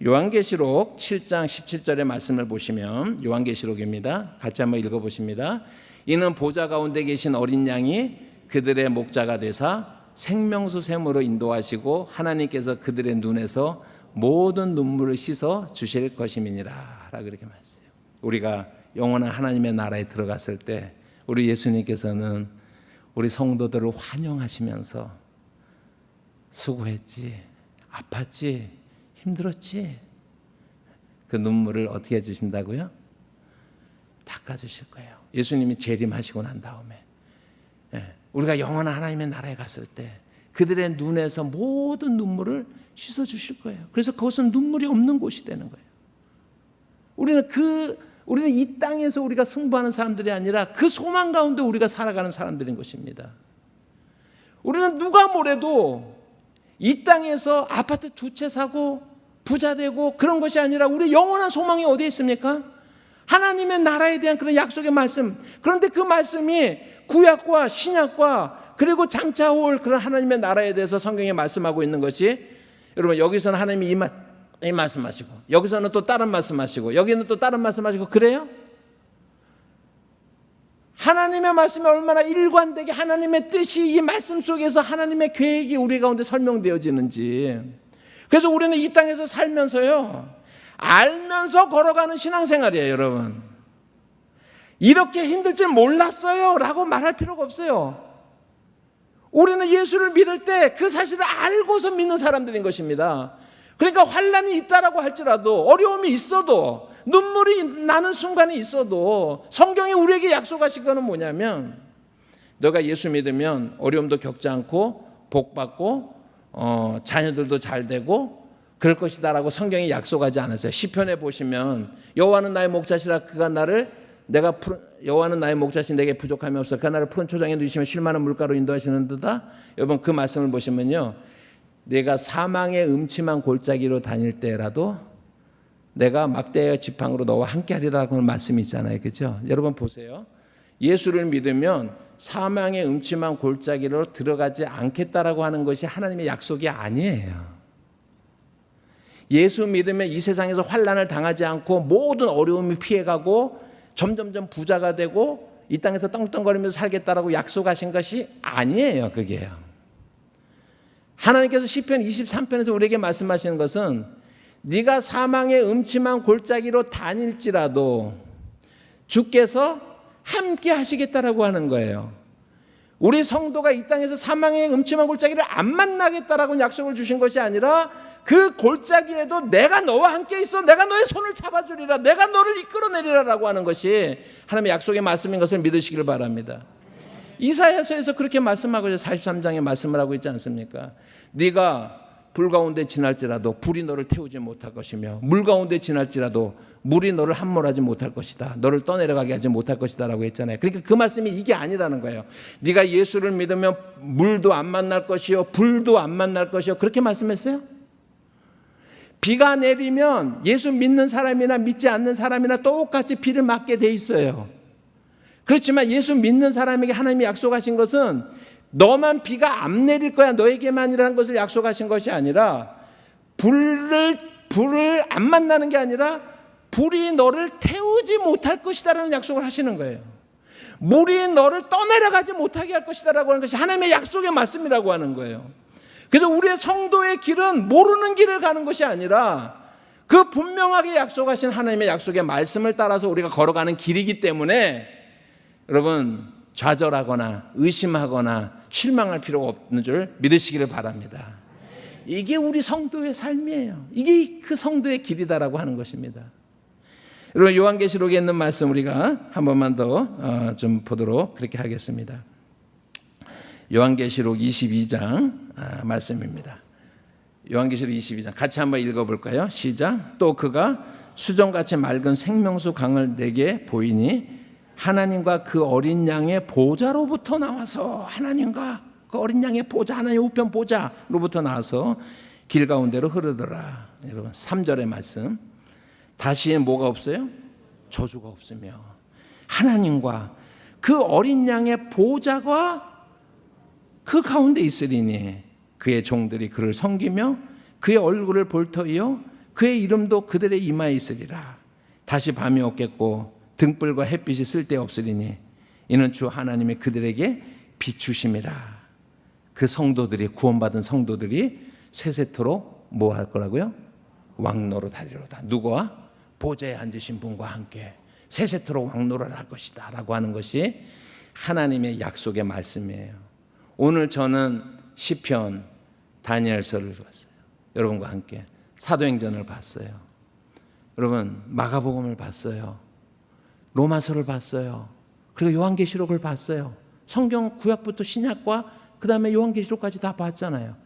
요한계시록 7장 17절의 말씀을 보시면, 요한계시록입니다. 같이 한번 읽어보십니다. 이는 보좌 가운데 계신 어린 양이 그들의 목자가 되사 생명수 샘으로 인도하시고 하나님께서 그들의 눈에서 모든 눈물을 씻어 주실 것임이니라 라고 이렇게 말했어요. 우리가 영원한 하나님의 나라에 들어갔을 때 우리 예수님께서는 우리 성도들을 환영하시면서 수고했지, 아팠지, 힘들었지, 그 눈물을 어떻게 해주신다고요? 닦아주실 거예요. 예수님이 재림하시고 난 다음에 우리가 영원한 하나님의 나라에 갔을 때 그들의 눈에서 모든 눈물을 씻어주실 거예요. 그래서 그것은 눈물이 없는 곳이 되는 거예요. 우리는 이 땅에서 우리가 승부하는 사람들이 아니라 그 소망 가운데 우리가 살아가는 사람들인 것입니다. 우리는 누가 뭐래도 이 땅에서 아파트 2채 사고 부자 되고 그런 것이 아니라 우리 영원한 소망이 어디에 있습니까? 하나님의 나라에 대한 그런 약속의 말씀. 그런데 그 말씀이 구약과 신약과 그리고 장차 올 그런 하나님의 나라에 대해서 성경에 말씀하고 있는 것이, 여러분, 여기서는 하나님이 이 말씀하시고 여기서는 또 다른 말씀하시고 여기는 또 다른 말씀하시고 그래요? 하나님의 말씀이 얼마나 일관되게 하나님의 뜻이 이 말씀 속에서 하나님의 계획이 우리 가운데 설명되어지는지. 그래서 우리는 이 땅에서 살면서요, 알면서 걸어가는 신앙생활이에요. 여러분, 이렇게 힘들 줄 몰랐어요 라고 말할 필요가 없어요. 우리는 예수를 믿을 때 그 사실을 알고서 믿는 사람들인 것입니다. 그러니까 환난이 있다라고 할지라도, 어려움이 있어도, 눈물이 나는 순간이 있어도 성경이 우리에게 약속하신 것은 뭐냐면, 너가 예수 믿으면 어려움도 겪지 않고 복받고 자녀들도 잘 되고 그럴 것이다 라고 성경이 약속하지 않았어요. 시편에 보시면 여호와는 나의 목자시라 여호와는 나의 목자신 내게 부족함이 없어 그가 나를 푸른 초장에 누이시며 쉴 만한 물가로 인도하시는도다. 여러분, 그 말씀을 보시면요, 내가 사망의 음침한 골짜기로 다닐 때라도 내가 막대의 지팡으로 너와 함께하리라고 하는 말씀이 있잖아요. 그렇죠? 여러분 보세요. 예수를 믿으면 사망의 음침한 골짜기로 들어가지 않겠다라고 하는 것이 하나님의 약속이 아니에요. 예수 믿으면 이 세상에서 환난을 당하지 않고 모든 어려움이 피해가고 점점점 부자가 되고 이 땅에서 떵떵거리면서 살겠다라고 약속하신 것이 아니에요. 그게요. 하나님께서 시편 23편에서 우리에게 말씀하시는 것은 네가 사망의 음침한 골짜기로 다닐지라도 주께서 함께 하시겠다라고 하는 거예요. 우리 성도가 이 땅에서 사망의 음침한 골짜기를 안 만나겠다라고 약속을 주신 것이 아니라 그 골짜기에도 내가 너와 함께 있어, 내가 너의 손을 잡아주리라, 내가 너를 이끌어내리라 라고 하는 것이 하나님의 약속의 말씀인 것을 믿으시길 바랍니다. 이사야서에서 그렇게 말씀하고 43장에 말씀을 하고 있지 않습니까? 네가 불 가운데 지날지라도 불이 너를 태우지 못할 것이며 물 가운데 지날지라도 물이 너를 함몰하지 못할 것이다, 너를 떠내려가게 하지 못할 것이다 라고 했잖아요. 그러니까 그 말씀이 이게 아니라는 거예요. 네가 예수를 믿으면 물도 안 만날 것이요 불도 안 만날 것이요, 그렇게 말씀했어요. 비가 내리면 예수 믿는 사람이나 믿지 않는 사람이나 똑같이 비를 맞게 돼 있어요. 그렇지만 예수 믿는 사람에게 하나님이 약속하신 것은 너만 비가 안 내릴 거야, 너에게만이라는 것을 약속하신 것이 아니라 불을 안 만나는 게 아니라 불이 너를 태우지 못할 것이다라는 약속을 하시는 거예요. 물이 너를 떠내려가지 못하게 할 것이다라고 하는 것이 하나님의 약속의 말씀이라고 하는 거예요. 그래서 우리의 성도의 길은 모르는 길을 가는 것이 아니라 그 분명하게 약속하신 하나님의 약속의 말씀을 따라서 우리가 걸어가는 길이기 때문에 여러분 좌절하거나 의심하거나 실망할 필요가 없는 줄 믿으시기를 바랍니다. 이게 우리 성도의 삶이에요. 이게 그 성도의 길이다라고 하는 것입니다. 여러분 요한계시록에 있는 말씀 우리가 한 번만 더 좀 보도록 그렇게 하겠습니다. 요한계시록 22장 말씀입니다. 요한계시록 22장 같이 한번 읽어볼까요? 시작. 또 그가 수정같이 맑은 생명수 강을 내게 보이니 하나님과 그 어린 양의 보좌로부터 나와서, 하나님과 그 어린 양의 보좌, 하나님의 우편 보좌로부터 나와서 길 가운데로 흐르더라. 여러분 3절의 말씀, 다시는 뭐가 없어요? 저주가 없으며 하나님과 그 어린 양의 보좌가 그 가운데 있으리니 그의 종들이 그를 섬기며 그의 얼굴을 볼 터이요 그의 이름도 그들의 이마에 있으리라. 다시 밤이 없겠고 등불과 햇빛이 쓸데없으리니 이는 주 하나님이 그들에게 비추심이라. 그 성도들이, 구원받은 성도들이 세세토록 뭐 할 거라고요? 왕노릇하리로다. 누구와? 보좌에 앉으신 분과 함께 세세토록 왕노릇 할 것이다 라고 하는 것이 하나님의 약속의 말씀이에요. 오늘 저는 시편, 다니엘서를 봤어요. 여러분과 함께 사도행전을 봤어요. 여러분 마가복음을 봤어요. 로마서를 봤어요. 그리고 요한계시록을 봤어요. 성경 구약부터 신약과 그 다음에 요한계시록까지 다 봤잖아요.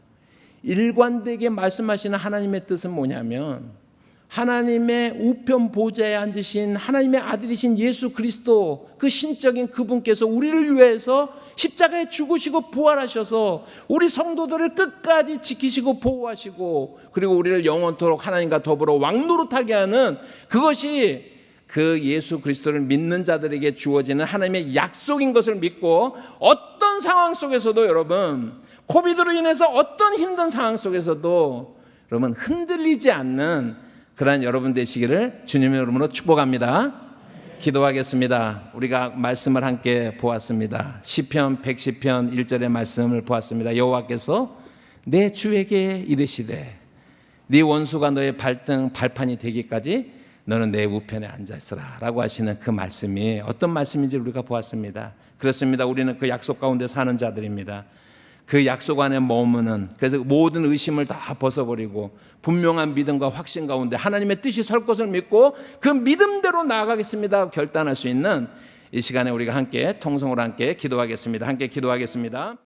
일관되게 말씀하시는 하나님의 뜻은 뭐냐면 하나님의 우편 보좌에 앉으신 하나님의 아들이신 예수 그리스도, 그 신적인 그분께서 우리를 위해서 십자가에 죽으시고 부활하셔서 우리 성도들을 끝까지 지키시고 보호하시고 그리고 우리를 영원토록 하나님과 더불어 왕노릇하게 하는 그것이 그 예수 그리스도를 믿는 자들에게 주어지는 하나님의 약속인 것을 믿고 어떤 상황 속에서도 여러분, 코비드로 인해서 어떤 힘든 상황 속에서도 여러분 흔들리지 않는 그러한 여러분 되시기를 주님의 이름으로 축복합니다. 기도하겠습니다. 우리가 말씀을 함께 보았습니다. 시편 110편 1절의 말씀을 보았습니다. 여호와께서 내 주에게 이르시되 네 원수가 너의 발판이 되기까지 너는 내 우편에 앉아 있으라 라고 하시는 그 말씀이 어떤 말씀인지 우리가 보았습니다. 그렇습니다. 우리는 그 약속 가운데 사는 자들입니다. 그 약속 안에 머무는, 그래서 모든 의심을 다 벗어버리고 분명한 믿음과 확신 가운데 하나님의 뜻이 설 것을 믿고 그 믿음대로 나아가겠습니다 결단할 수 있는 이 시간에 우리가 함께 통성으로 함께 기도하겠습니다. 함께 기도하겠습니다.